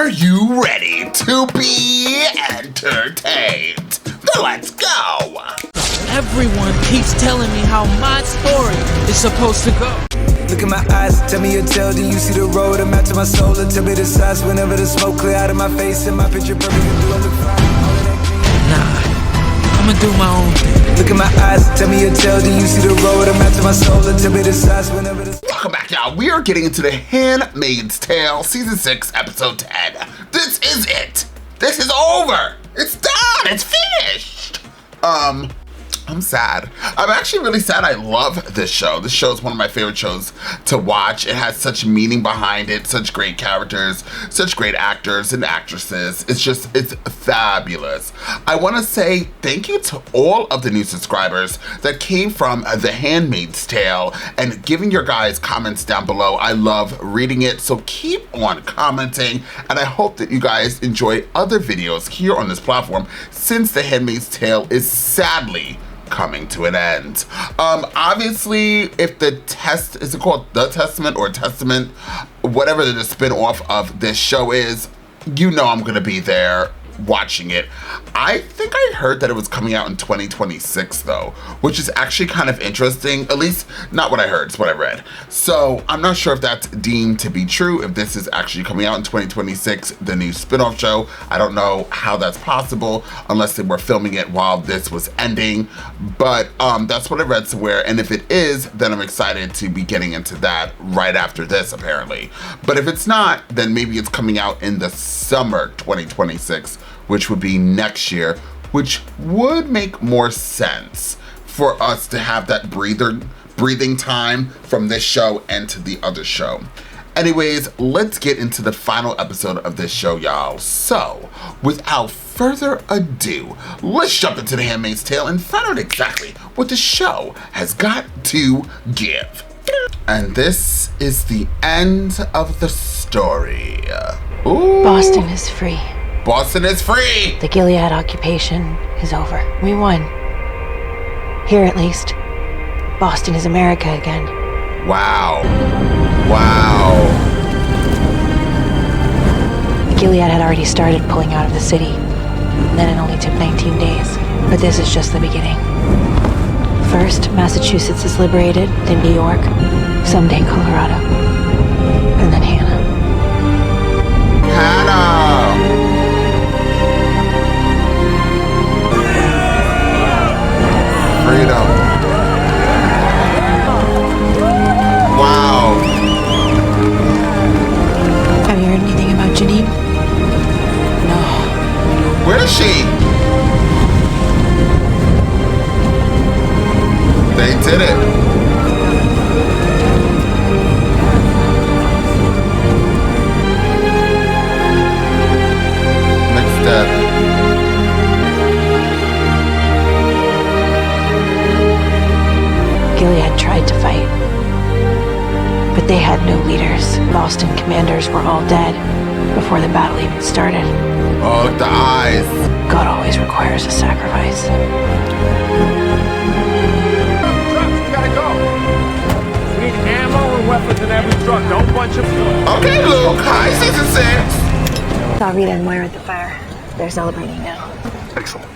Are you ready to be entertained? Then let's go! Everyone keeps telling me how my story is supposed to go. Look in my eyes, tell me your tale. Do you see the road? I'm out to my soul. And tell me the size whenever the smoke clear out of my face. And my picture perfect. Do I look fine? Nah, I'ma do my own thing. Look in my eyes, tell me your tale. Do you see the road? I'm out to my soul. And tell me the size whenever the... Welcome back, y'all. We are getting into the Handmaid's Tale, Season 6, Episode 10. This is it. This is over. It's done. It's finished. I'm sad. I'm actually really sad. I love this show. This show is one of my favorite shows to watch. It has such meaning behind it, such great characters, such great actors and actresses. It's fabulous. I want to say thank you to all of the new subscribers that came from The Handmaid's Tale and giving your guys comments down below. I love reading it, so keep on commenting, and I hope that you guys enjoy other videos here on this platform since The Handmaid's Tale is sadly coming to an end. Obviously, if is it called The Testament or Testament, whatever the spin-off of this show is, you know I'm gonna be there watching it. I think I heard that it was coming out in 2026 though, which is actually kind of interesting. At least not what I heard, it's what I read. So I'm not sure if that's deemed to be true, if this is actually coming out in 2026, the new spin-off show. I don't know how that's possible unless they were filming it while this was ending, but that's what I read somewhere, and if it is, then I'm excited to be getting into that right after this apparently. But if it's not, then maybe it's coming out in the summer 2026, which would be next year, which would make more sense for us to have that breathing time from this show and to the other show. Anyways, let's get into the final episode of this show, y'all. So, without further ado, let's jump into The Handmaid's Tale and find out exactly what the show has got to give. And this is the end of the story. Ooh. Boston is free. Boston is free! The Gilead occupation is over. We won. Here at least. Boston is America again. Wow. Wow. The Gilead had already started pulling out of the city. And then it only took 19 days. But this is just the beginning. First, Massachusetts is liberated, then New York, someday Colorado. And then Hannah. Hannah! Freedom. Wow. Have you heard anything about Janine? No. Where is she? They did it. Next step. Gilead tried to fight, but they had no leaders. Boston commanders were all dead before the battle even started. Oh, the eyes. God always requires a sacrifice. Trucks, we gotta go. We need ammo and weapons in every truck. Don't bunch them. Okay, Luke. Hi, Season 6. Saw Rita and Moira at the fire. They're celebrating now. Excellent.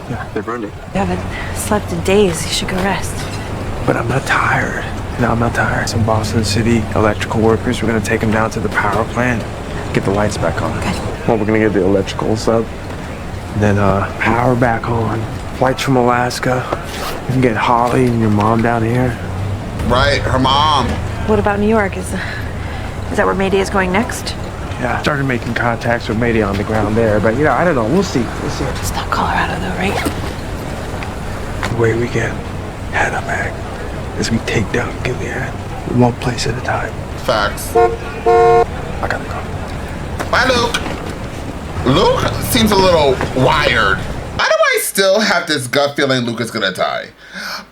Yeah, they're burning. You haven't slept in days. You should go rest. But I'm not tired. No, I'm not tired. Some Boston City electrical workers, we're gonna take them down to the power plant, get the lights back on. Good. Well, we're gonna get the electricals up, then power back on. Flights from Alaska. We can get Holly and your mom down here. Right, her mom. What about New York? Is that where Mayday is going next? Yeah, started making contacts with Mayday on the ground there, but you know, I don't know. We'll see. We'll see. It's not Colorado though, right? The way we get Hannah back is we take down Gilead one place at a time. Facts. I gotta go. Bye, Luke. Luke seems a little wired. Why do I still have this gut feeling Luke is gonna die?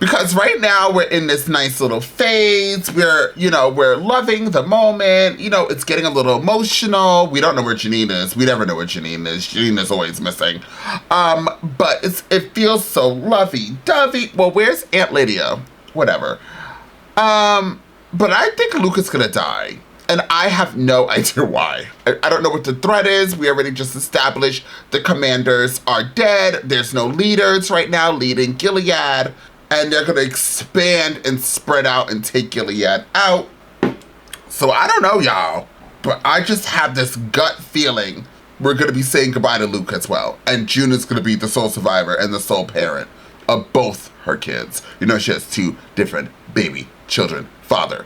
Because right now we're in this nice little phase. We're loving the moment. You know, it's getting a little emotional. We don't know where Janine is. We never know where Janine is. Janine is always missing. But it feels so lovey-dovey. Well, where's Aunt Lydia? Whatever. But I think Luke is gonna die. And I have no idea why. I don't know what the threat is. We already just established the commanders are dead. There's no leaders right now leading Gilead. And they're going to expand and spread out and take Gilead out. So I don't know, y'all. But I just have this gut feeling we're going to be saying goodbye to Luke as well. And June is going to be the sole survivor and the sole parent of both her kids. You know, she has 2 different baby children. Father,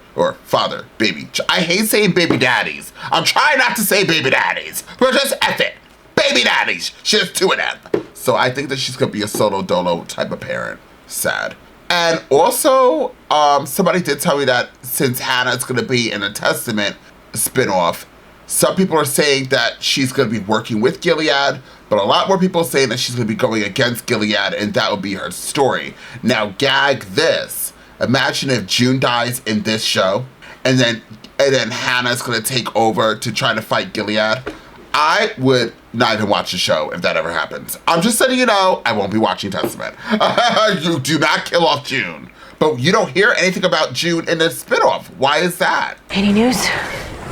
baby. I hate saying baby daddies. I'm trying not to say baby daddies. But just F it. Baby daddies. She has 2 of them. So I think that she's going to be a solo dolo type of parent. Sad. And also, somebody did tell me that since Hannah's going to be in a Testament spinoff, some people are saying that she's going to be working with Gilead, but a lot more people are saying that she's going to be going against Gilead, and that will be her story. Now, gag this. Imagine if June dies in this show, and then Hannah's going to take over to try to fight Gilead. I would not even watch the show if that ever happens. I'm just letting you know, I won't be watching Testament. You do not kill off June. But you don't hear anything about June in the spinoff. Why is that? Any news?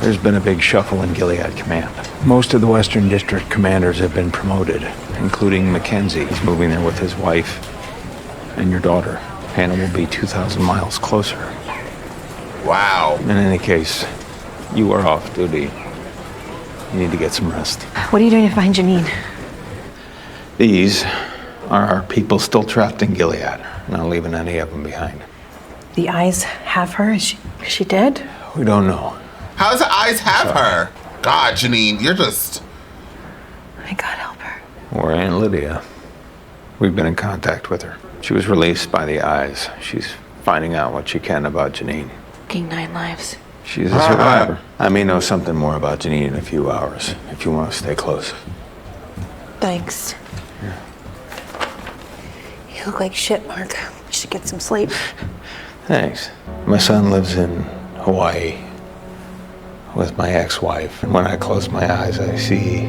There's been a big shuffle in Gilead Command. Most of the Western District commanders have been promoted, including Mackenzie. He's moving there with his wife and your daughter. Hannah will be 2,000 miles closer. Wow. In any case, you are off duty. You need to get some rest. What are you doing to find Janine? These are our people still trapped in Gilead, not leaving any of them behind. The eyes have her? Is she dead? We don't know. How does the eyes have her? God, Janine, you're just... May God help her. Or Aunt Lydia. We've been in contact with her. She was released by the eyes. She's finding out what she can about Janine. Taking 9 lives. She's a survivor. I may know something more about Janine in a few hours, if you want to stay close. Thanks. Yeah. You look like shit, Mark. You should get some sleep. Thanks. My son lives in Hawaii with my ex-wife, and when I close my eyes, I see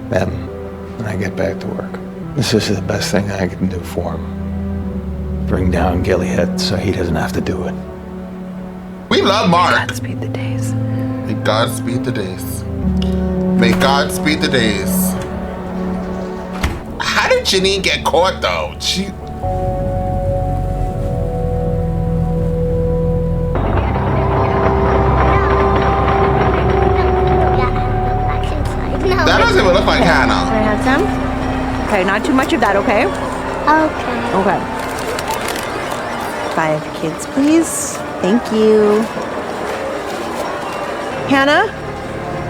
them when I get back to work. This is the best thing I can do for him. Bring down Gilead so he doesn't have to do it. We love Mark. May God speed the days. May God speed the days. May God speed the days. How did Janine get caught, though? That doesn't even look like Hannah. Can I have some? Okay, not too much of that, okay? Okay. Okay. 5 kids, please. Thank you. Hannah?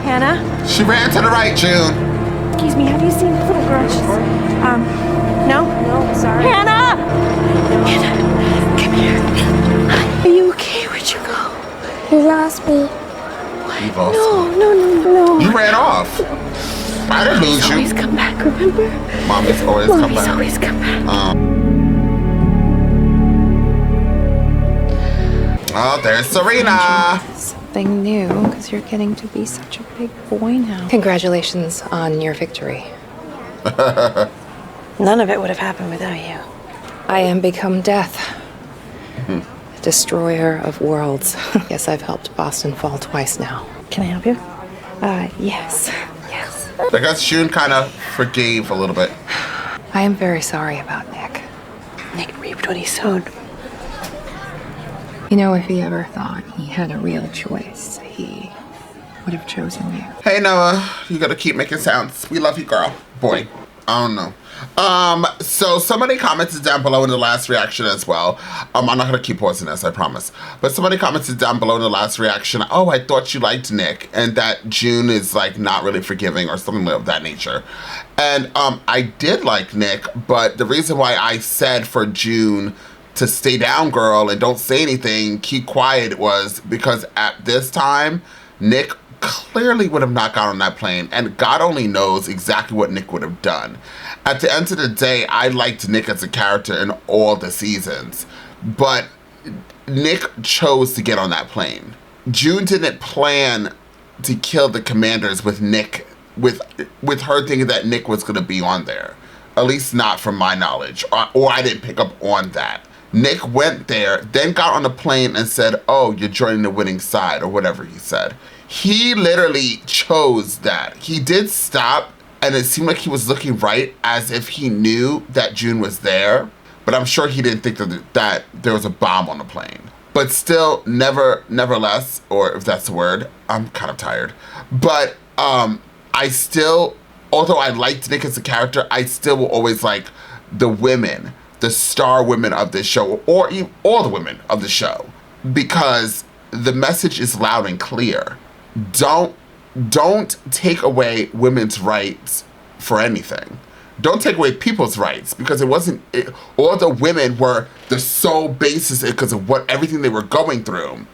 Hannah? She ran to the right, June. Excuse me, have you seen the little girl? She's, no? No, sorry. Hannah! Hannah, come here. Are you okay? Where'd you go? You lost me. You lost me. No. You ran off. I didn't lose you. Always come back, remember? Mommy's always come back. Always come back. Oh, there's Serena. Something new, because you're getting to be such a big boy now. Congratulations on your victory. None of it would have happened without you. I am become death. Destroyer of worlds. Yes, I've helped Boston fall twice now. Can I help you? Yes. Yes. I guess June kind of forgave a little bit. I am very sorry about Nick. Nick reaped what he sowed. You know, if he ever thought he had a real choice, he would have chosen you. Hey, Noah, you gotta keep making sounds. We love you, girl. Boy. I don't know. So somebody commented down below in the last reaction as well. I'm not gonna keep pausing this, I promise. But somebody commented down below in the last reaction, oh, I thought you liked Nick, and that June is like not really forgiving or something of that nature. And I did like Nick, but the reason why I said for June to stay down, girl, and don't say anything, keep quiet, was because at this time, Nick clearly would have not got on that plane, and God only knows exactly what Nick would have done. At the end of the day, I liked Nick as a character in all the seasons, but Nick chose to get on that plane. June didn't plan to kill the commanders with Nick, with her thinking that Nick was going to be on there. At least not from my knowledge, or I didn't pick up on that. Nick went there, then got on the plane and said, oh, you're joining the winning side, or whatever he said. He literally chose that. He did stop, and it seemed like he was looking right as if he knew that June was there, but I'm sure he didn't think that there was a bomb on the plane. But still, nevertheless, or if that's the word, I'm kind of tired. But I still, although I liked Nick as a character, I still will always like the women, the star women of this show, or even all the women of the show, because the message is loud and clear. Don't take away women's rights for anything. Don't take away people's rights, because all the women were the sole basis because of everything they were going through.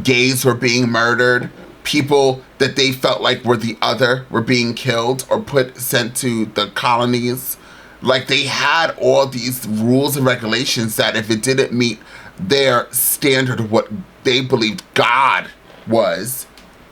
Gays were being murdered. People that they felt like were the other were being killed or sent to the colonies. Like, they had all these rules and regulations that if it didn't meet their standard of what they believed God was,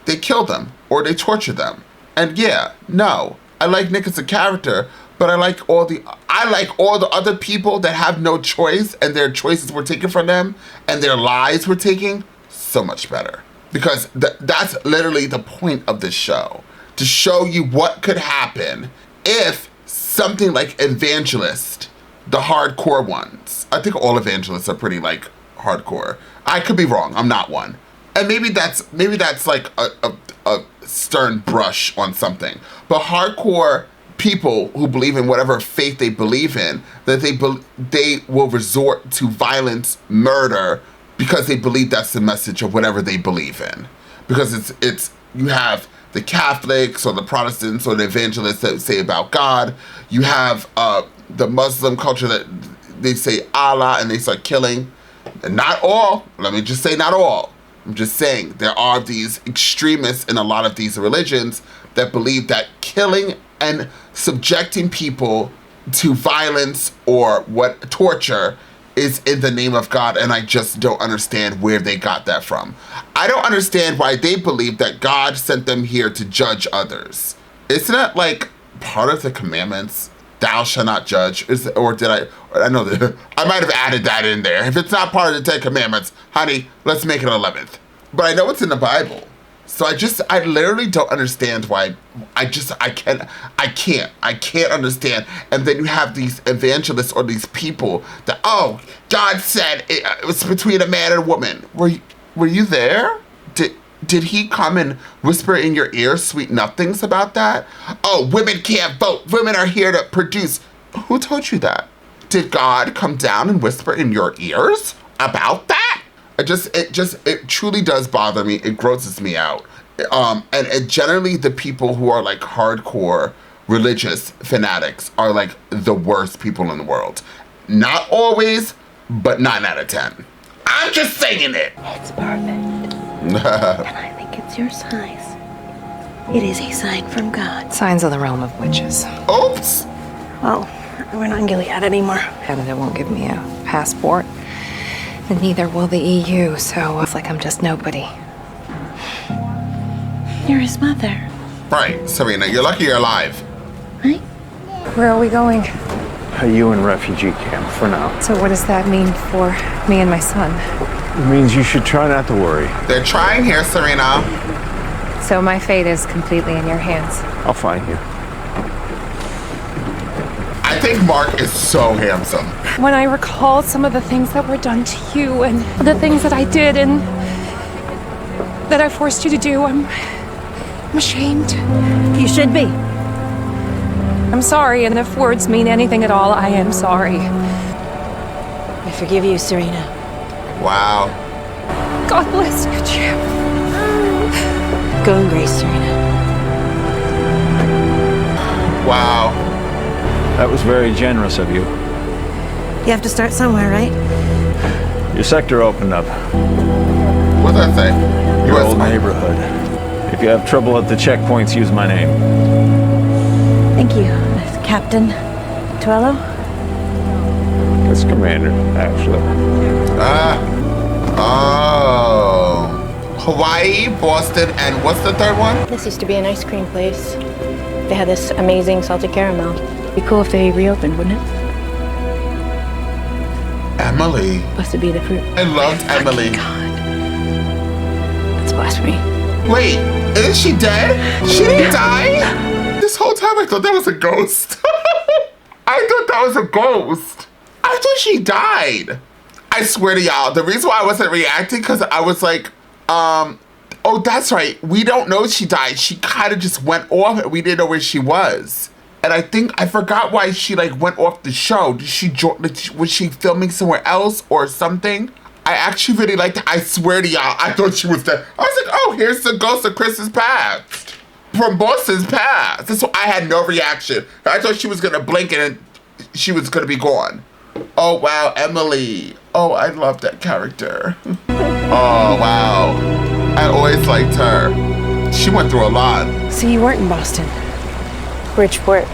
they killed them or they tortured them. And yeah, no, I like Nick as a character, but I like all the other people that have no choice and their choices were taken from them and their lives were taken so much better. Because that's literally the point of this show, to show you what could happen if something like Evangelist, the hardcore ones. I think all evangelists are pretty like hardcore. I could be wrong. I'm not one. And maybe that's like a stern brush on something. But hardcore people who believe in whatever faith they believe in, that they will resort to violence, murder, because they believe that's the message of whatever they believe in. Because it's you have the Catholics or the Protestants or the evangelists that say about God. You have the Muslim culture that they say Allah and they start killing. And not all. Let me just say not all. I'm just saying there are these extremists in a lot of these religions that believe that killing and subjecting people to violence or torture is in the name of God, and I just don't understand where they got that from. I don't understand why they believe that God sent them here to judge others. Isn't that like part of the commandments? Thou shalt not judge. I know that I might have added that in there. If it's not part of the 10 Commandments, honey, let's make it 11th. But I know it's in the Bible. So I literally don't understand why. I can't understand. And then you have these evangelists or these people that, oh, God said it was between a man and a woman. Were you there? Did he come and whisper in your ear sweet nothings about that? Oh, women can't vote. Women are here to produce. Who told you that? Did God come down and whisper in your ears about that? It truly does bother me. It grosses me out. And generally the people who are like hardcore religious fanatics are like the worst people in the world. Not always, but 9 out of 10. I'm just saying it. It's perfect. And I think it's your size. It is a sign from God. Signs of the realm of witches. Oops. Well, we're not in Gilead anymore. Canada won't give me a passport, and neither will the EU, so it's like I'm just nobody. You're his mother. Right, Serena, you're lucky you're alive. Right? Where are we going? A UN refugee camp for now. So what does that mean for me and my son? It means you should try not to worry. They're trying here, Serena. So my fate is completely in your hands. I'll find you. I think Mark is so handsome. When I recall some of the things that were done to you and the things that I did and that I forced you to do, I'm ashamed. You should be. I'm sorry, and if words mean anything at all, I am sorry. I forgive you, Serena. Wow. God bless you, Jim. Go in grace, Serena. Wow. That was very generous of you. You have to start somewhere, right? Your sector opened up. What does that say? Your old neighborhood. If you have trouble at the checkpoints, use my name. Thank you, Captain Tuello. That's Commander, actually. Oh. Hawaii, Boston, and what's the third one? This used to be an ice cream place. They had this amazing salted caramel. It'd be cool if they reopened, wouldn't it? Emily. Supposed to be the fruit. I loved Emily. God. That's blasphemy. Wait, is she dead? She didn't die? This whole time I thought that was a ghost. I thought that was a ghost. I thought she died. I swear to y'all, the reason why I wasn't reacting because I was like, oh, that's right. We don't know she died. She kind of just went off and we didn't know where she was. And I think, I forgot why she like went off the show. Was she filming somewhere else or something? I actually really liked it. I swear to y'all, I thought she was dead. I was like, oh, here's the ghost of Chris's past. From Boston's past. That's why I had no reaction. I thought she was gonna blink and she was gonna be gone. Oh, wow, Emily. Oh, I love that character. Oh, wow. I always liked her. She went through a lot. So you weren't in Boston? Bridgeport.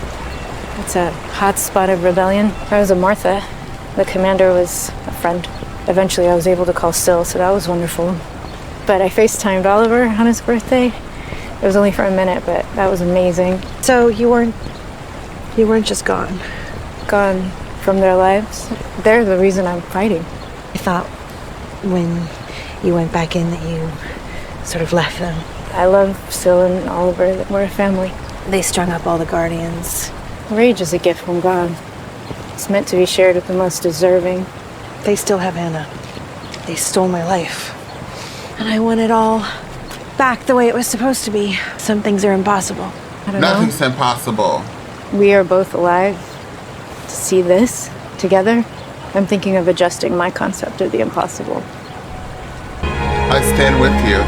It's a hot spot of rebellion. I was a Martha. The commander was a friend. Eventually I was able to call Still, so that was wonderful. But I FaceTimed Oliver on his birthday. It was only for a minute, but that was amazing. So you weren't just gone? Gone from their lives. They're the reason I'm fighting. I thought when you went back in that you sort of left them. I love Still and Oliver. We're a family. They strung up all the Guardians. Rage is a gift from God. It's meant to be shared with the most deserving. They still have Hannah. They stole my life. And I want it all back the way it was supposed to be. Some things are impossible. I don't Nothing's impossible. We are both alive. To see this together, I'm thinking of adjusting my concept of the impossible. I stand with you.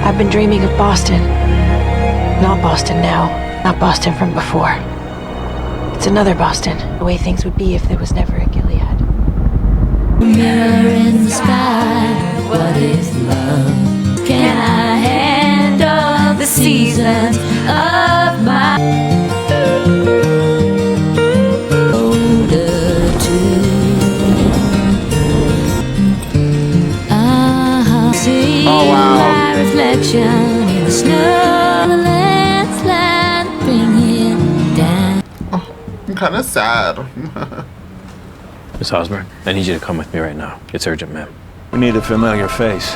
I've been dreaming of Boston. Not Boston now. Not Boston from before. It's another Boston. The way things would be if there was never a Gilead. Mirror in the sky, what is love? Can I handle the seasons of my older see my reflection in the snow, the landslide bring it down. Oh, I'm kind of sad. Miss Osborne, I need you to come with me right now. It's urgent, ma'am. We need a familiar face.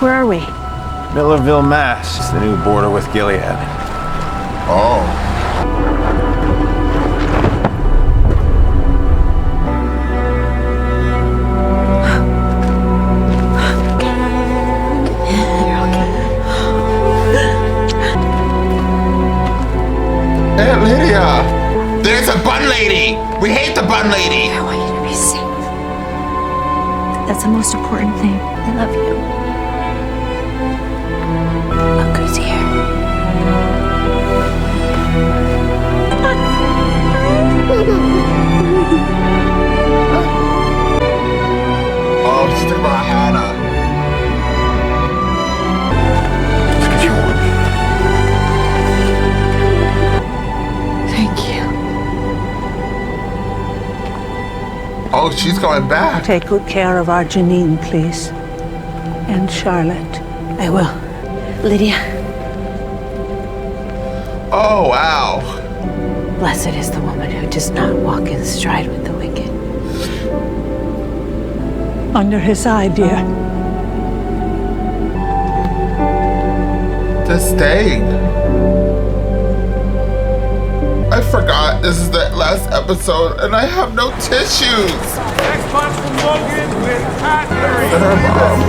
Where are we? Millerville, Mass. It's the new border with Gilead. Oh. Aunt Lydia! There's a bun lady! We hate the bun lady! I want you to be safe. That's the most important thing. I love you. Look who's here. Oh, she's talking about Hannah. Just 'cause you want me. Thank you. Oh, she's going back. Take good care of our Janine, please. And Charlotte. I will. Lydia. Oh, wow. Blessed is the woman who does not walk in stride with the wicked. Under his eye, dear. This thing. I forgot this is the last episode and I have no tissues. Next punch from Logan with Pat Murray. And her mom.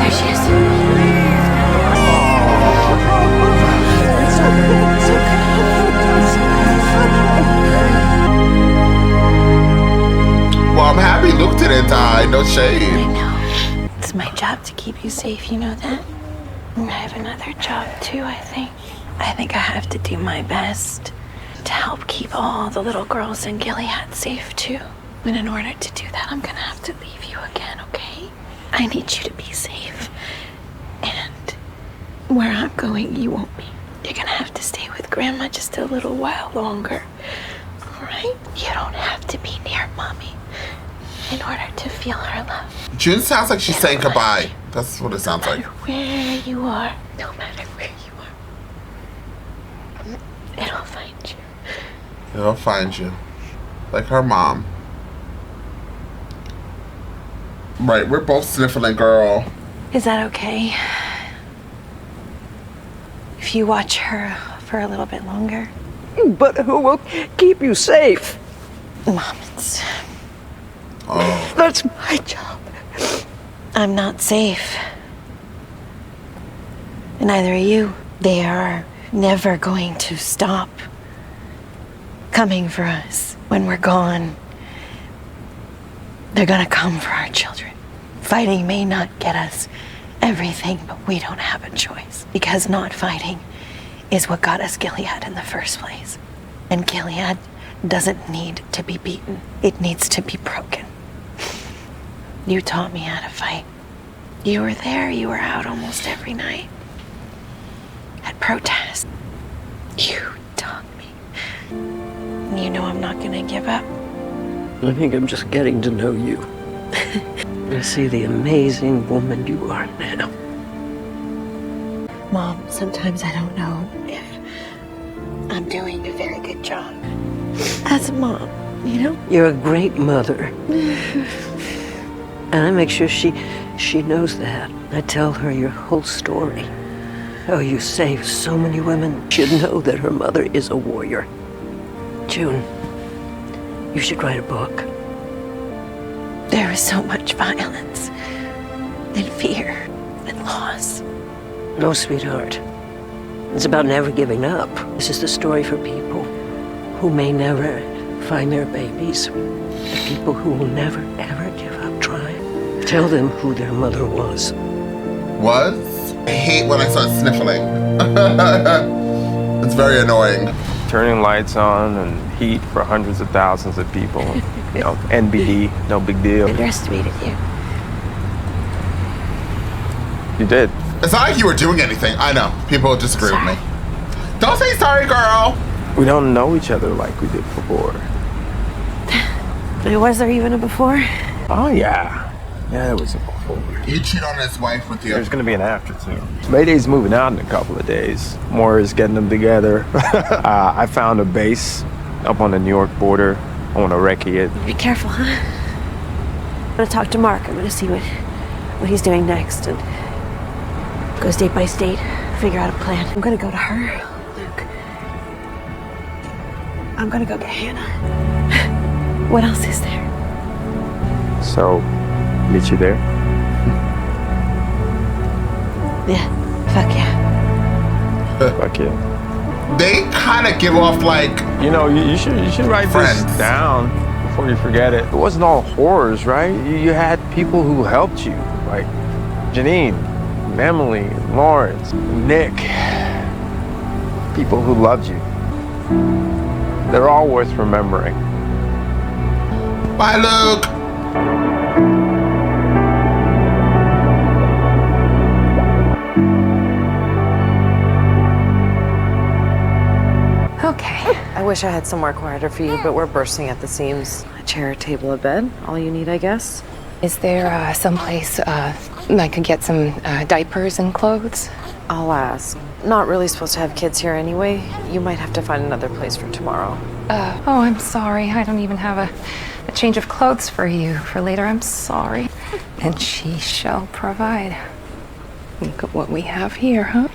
There she is. Well, I'm happy Luke didn't die. No shade. I know. It's my job to keep you safe, you know that? And I have another job too, I think. I think I have to do my best to help keep all the little girls in Gilead safe too. And in order to do that, I'm gonna have to leave you again, okay? I need you to be safe. And where I'm going, you won't be. You're gonna have to stay with Grandma just a little while longer. All right? You don't have to be near Mommy in order to feel her love. June sounds like she's saying goodbye. That's what it sounds like. No matter where you are, no matter where you are, it'll find you. He'll find you. Like her mom. Right, we're both sniffling, girl. Is that okay? If you watch her for a little bit longer? But who will keep you safe? Mom, it's... Oh. That's my job. I'm not safe. And neither are you. They are never going to stop coming for us when we're gone. They're gonna come for our children. Fighting may not get us everything, but we don't have a choice. Because not fighting is what got us Gilead in the first place. And Gilead doesn't need to be beaten. It needs to be broken. You taught me how to fight. You were there, you were out almost every night. At protest. You taught me. And you know I'm not gonna give up. I think I'm just getting to know you. I see the amazing woman you are now. Mom, sometimes I don't know if I'm doing a very good job as a mom, you know? You're a great mother. And I make sure she knows that. I tell her your whole story. How you saved so many women. Should know that her mother is a warrior. June, you should write a book. There is so much violence and fear and loss. No, sweetheart. It's about never giving up. This is the story for people who may never find their babies. The people who will never, ever give up trying. Tell them who their mother was. Was? I hate when I start sniffling. It's very annoying. Turning lights on and heat for hundreds of thousands of people. You know, NBD, no big deal. Underestimated you. You did. It's not like you were doing anything. I know. People disagree with me. Don't say sorry, girl. We don't know each other like we did before. Was there even a before? Oh, yeah. Yeah, there was a before. He cheated on his wife with you. There's gonna be an after, too. Mayday's moving out in a couple of days. More is getting them together. I found a base up on the New York border. I want to recce it. Be careful, huh? I'm gonna talk to Mark. I'm gonna see what he's doing next and go state by state, figure out a plan. I'm gonna go to her, Luke. I'm gonna go get Hannah. What else is there? So, meet you there? Yeah, fuck yeah. Fuck yeah. They kind of give off like, you know, you should write friends. this down before you forget it. It wasn't all horrors, right? You had people who helped you, like Janine, Emily, Lawrence, Nick. People who loved you. They're all worth remembering. Bye, Luke. Okay. I wish I had somewhere quieter for you, but we're bursting at the seams. A chair, a table, a bed. All you need, I guess. Is there someplace I could get some diapers and clothes? I'll ask. Not really supposed to have kids here anyway. You might have to find another place for tomorrow. Oh, I'm sorry. I don't even have a change of clothes for you for later. I'm sorry. And she shall provide. Look at what we have here, huh?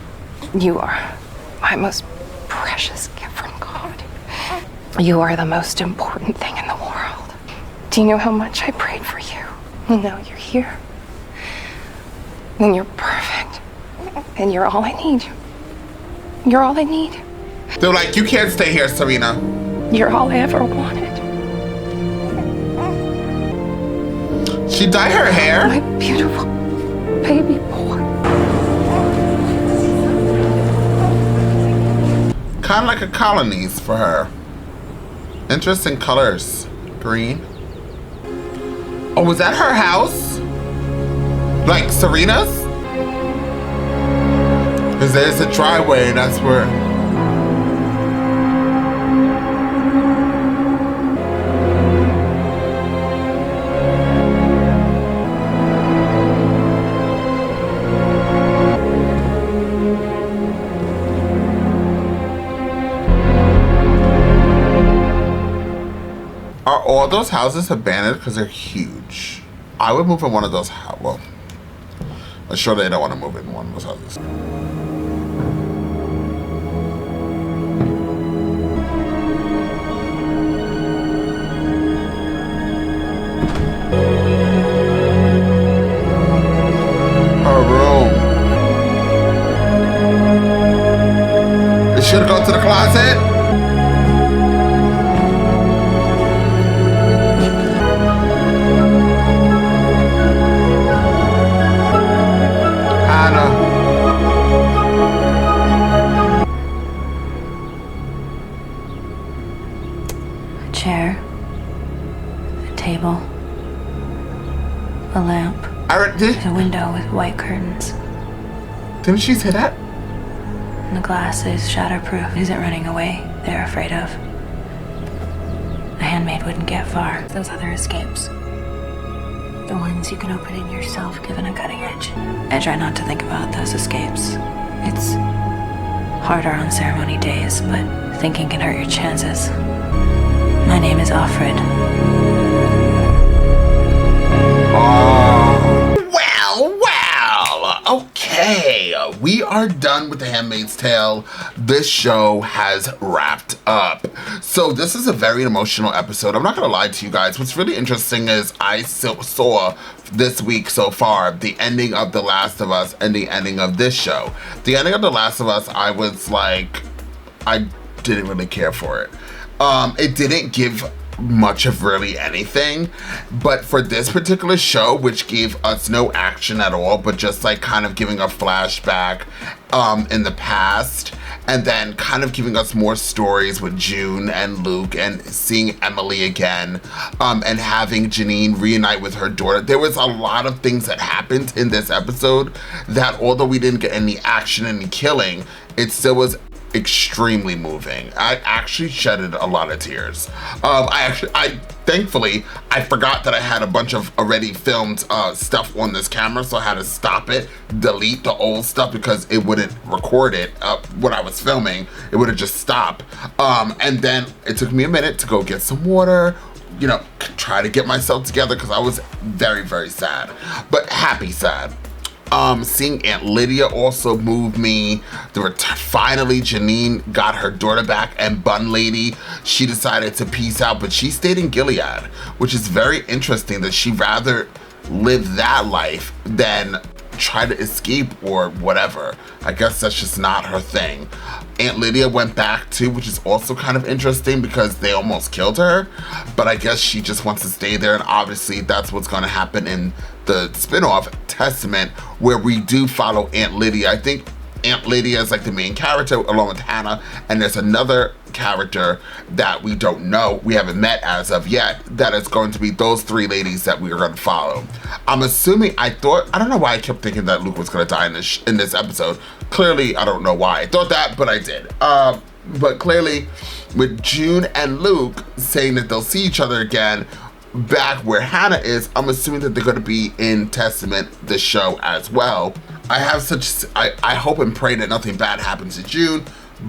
You are my most precious gift from God. You are the most important thing in the world. Do you know how much I prayed for you? And now you're here. And you're perfect. And you're all I need. You're all I need. They're like, you can't stay here, Serena. You're all I ever wanted. She dyed her hair? My beautiful baby boy. Kind of like a colonies for her. Interesting colors. Green. Oh, was that her house? Like Serena's? Because there's a driveway and that's where... those houses abandoned because they're huge? I would move in one of those. Well, I'm sure they don't want to move in one of those houses. Her room. They should go to the closet. A chair, a table, a lamp. There's a window with white curtains. Didn't she say that? And the glass is shatterproof. Isn't running away. They're afraid of. A handmaid wouldn't get far. Those other escapes. The ones you can open in yourself, given a cutting edge. I try not to think about those escapes. It's harder on ceremony days, but thinking can hurt your chances. My name is Alfred. Well, okay. We are done with The Handmaid's Tale. This show has wrapped up. So this is a very emotional episode. I'm not going to lie to you guys. What's really interesting is I saw this week so far the ending of The Last of Us and the ending of this show. The ending of The Last of Us, I was like, I didn't really care for it. It didn't give much of really anything, but for this particular show, which gave us no action at all, but just like kind of giving a flashback in the past, and then kind of giving us more stories with June and Luke, and seeing Emily again, and having Janine reunite with her daughter. There was a lot of things that happened in this episode that, although we didn't get any action and killing, it still was extremely moving. I actually shedded a lot of tears. Thankfully, I forgot that I had a bunch of already filmed stuff on this camera, so I had to stop it, delete the old stuff because it wouldn't record it when I was filming. It would have just stopped. And then it took me a minute to go get some water, you know, try to get myself together because I was very, very sad, but happy sad. Seeing Aunt Lydia also moved me. Finally, Janine got her daughter back, and Bun Lady, she decided to peace out, but she stayed in Gilead, which is very interesting that she rather live that life than try to escape or whatever. I guess that's just not her thing. Aunt Lydia went back too, which is also kind of interesting because they almost killed her, but I guess she just wants to stay there, and obviously that's what's going to happen in the spin-off Testament, where we do follow Aunt Lydia. I think Aunt Lydia is like the main character along with Hannah, and there's another character that we don't know, we haven't met as of yet, that is going to be those three ladies that we are going to follow. I'm assuming, I don't know why I kept thinking that Luke was going to die in this episode. Clearly, I don't know why I thought that, but I did. But clearly, with June and Luke saying that they'll see each other again back where Hannah is, I'm assuming that they're going to be in Testament, the show, as well. I hope and pray that nothing bad happens to June,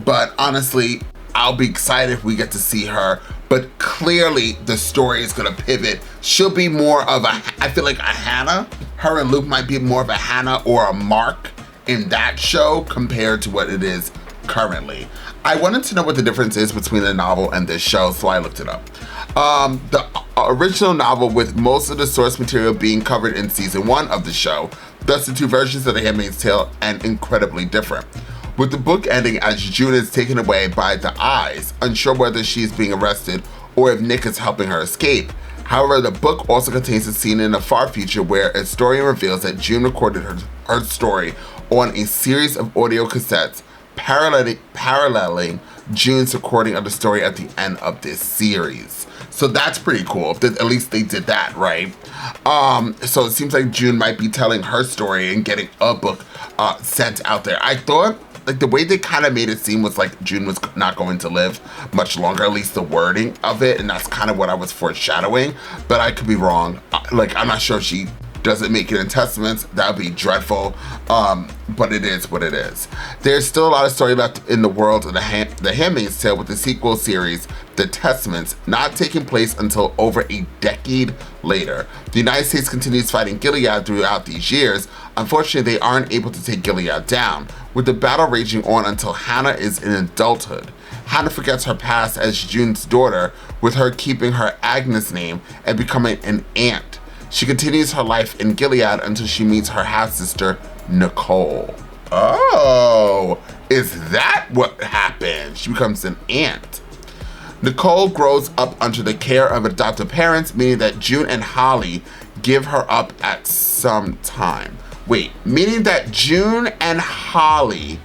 but honestly, I'll be excited if we get to see her. But clearly, the story is going to pivot. She'll be more of I feel like a Hannah. Her and Luke might be more of a Hannah or a Mark in that show compared to what it is currently. I wanted to know what the difference is between the novel and this show, so I looked it up. The original novel, with most of the source material being covered in season 1 of the show, thus the two versions of The Handmaid's Tale and incredibly different. With the book ending as June is taken away by the Eyes, unsure whether she's being arrested or if Nick is helping her escape. However, the book also contains a scene in the far future where a historian reveals that June recorded her story on a series of audio cassettes, paralleling June's recording of the story at the end of this series. So that's pretty cool. At least they did that, right? So it seems like June might be telling her story and getting a book sent out there. I thought, like, the way they kind of made it seem was like June was not going to live much longer, at least the wording of it, and that's kind of what I was foreshadowing, but I could be wrong. Like, I'm not sure if she doesn't make it in Testaments, that would be dreadful. But it is what it is. There's still a lot of story left in the world of the Handmaid's Tale, with the sequel series, The Testaments, not taking place until over a decade later. The United States continues fighting Gilead throughout these years. Unfortunately, they aren't able to take Gilead down, with the battle raging on until Hannah is in adulthood. Hannah forgets her past as June's daughter, with her keeping her Agnes name and becoming an aunt. She continues her life in Gilead until she meets her half-sister, Nicole. Oh, is that what happened? She becomes an aunt. Nicole grows up under the care of adoptive parents, meaning that June and Holly give her up at some time. Meaning that June and Holly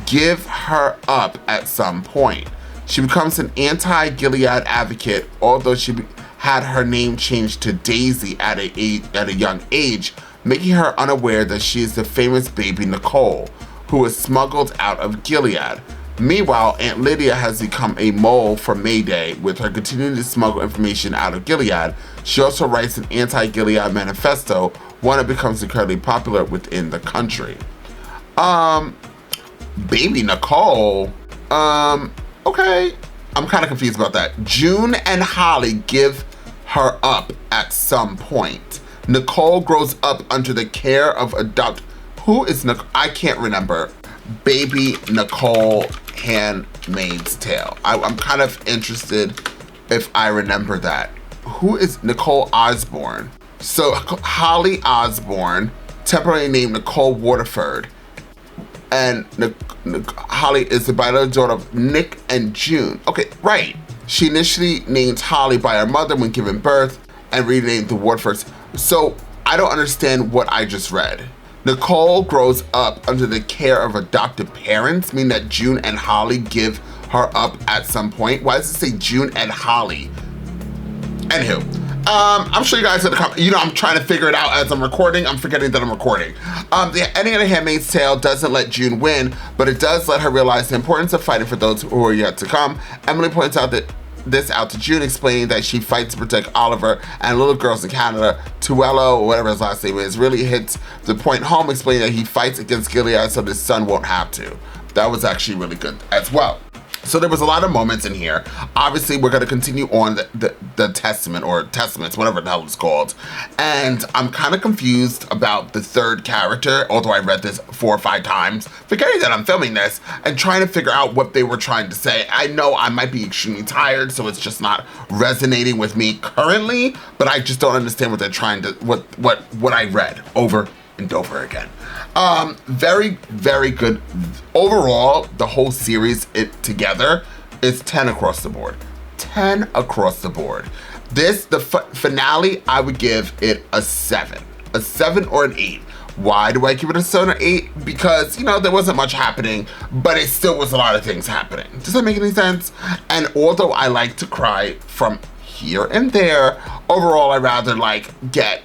give her up at some point. She becomes an anti-Gilead advocate, although she had her name changed to Daisy at a young age, making her unaware that she is the famous baby Nicole, who was smuggled out of Gilead. Meanwhile, Aunt Lydia has become a mole for Mayday, with her continuing to smuggle information out of Gilead. She also writes an anti-Gilead manifesto, one that becomes incredibly popular within the country. Baby Nicole, okay. I'm kind of confused about that. June and Holly give her up at some point. Nicole grows up under the care of who is Nicole? I can't remember. Baby Nicole, Handmaid's Tale. I'm kind of interested if I remember that. Who is Nicole Osborne? So Holly Osborne, temporarily named Nicole Waterford, and Holly is the biological daughter of Nick and June. Okay, right. She initially named Holly by her mother when giving birth and renamed the Waterfords. So I don't understand what I just read. Nicole grows up under the care of adoptive parents, meaning that June and Holly give her up at some point. Why does it say June and Holly? Anywho, I'm sure you guys are gonna come. I'm trying to figure it out as I'm recording. I'm forgetting that I'm recording. The ending of The Handmaid's Tale doesn't let June win, but it does let her realize the importance of fighting for those who are yet to come. Emily points out this out to June, explaining that she fights to protect Oliver and little girls in Canada. Tuello, or whatever his last name is, really hits the point home, explaining that he fights against Gilead so his son won't have to. That was actually really good as well. So there was a lot of moments in here. Obviously, we're going to continue on the Testament, or Testaments, whatever the hell it's called. And I'm kind of confused about the third character, although I read this 4 or 5 times, forgetting that I'm filming this, and trying to figure out what they were trying to say. I know I might be extremely tired, so it's just not resonating with me currently, but I just don't understand what they're trying to, what I read over and over again. Very, very good. Overall, the whole series together is 10 across the board. 10 across the board. The finale, I would give it a 7. A 7 or an 8. Why do I give it a 7 or 8? Because, there wasn't much happening, but it still was a lot of things happening. Does that make any sense? And although I like to cry from here and there, overall I rather get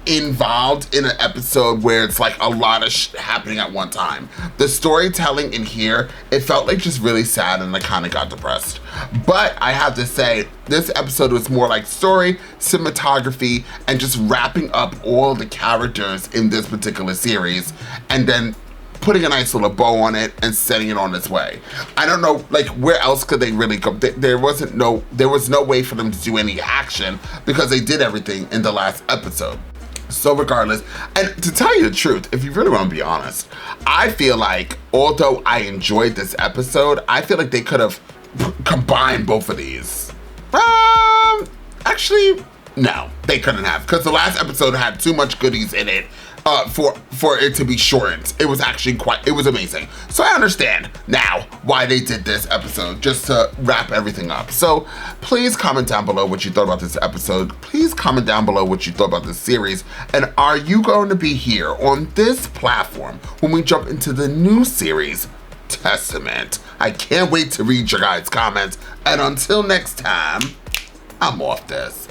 involved in an episode where it's a lot of happening at one time. The storytelling in here, it felt just really sad, and I kind of got depressed. But I have to say, this episode was more like story, cinematography, and just wrapping up all the characters in this particular series, and then putting a nice little bow on it and setting it on its way. I don't know, where else could they really go? There was no way for them to do any action because they did everything in the last episode. So regardless, and to tell you the truth, if you really want to be honest, I feel although I enjoyed this episode, I feel they could have combined both of these. Actually, no, they couldn't have, because the last episode had too much goodies in it for it to be shortened. It was actually it was amazing. So I understand now why they did this episode, just to wrap everything up. So please comment down below what you thought about this episode. Please comment down below what you thought about this series. And are you going to be here on this platform when we jump into the new series, Testament? I can't wait to read your guys' comments. And until next time, I'm off this.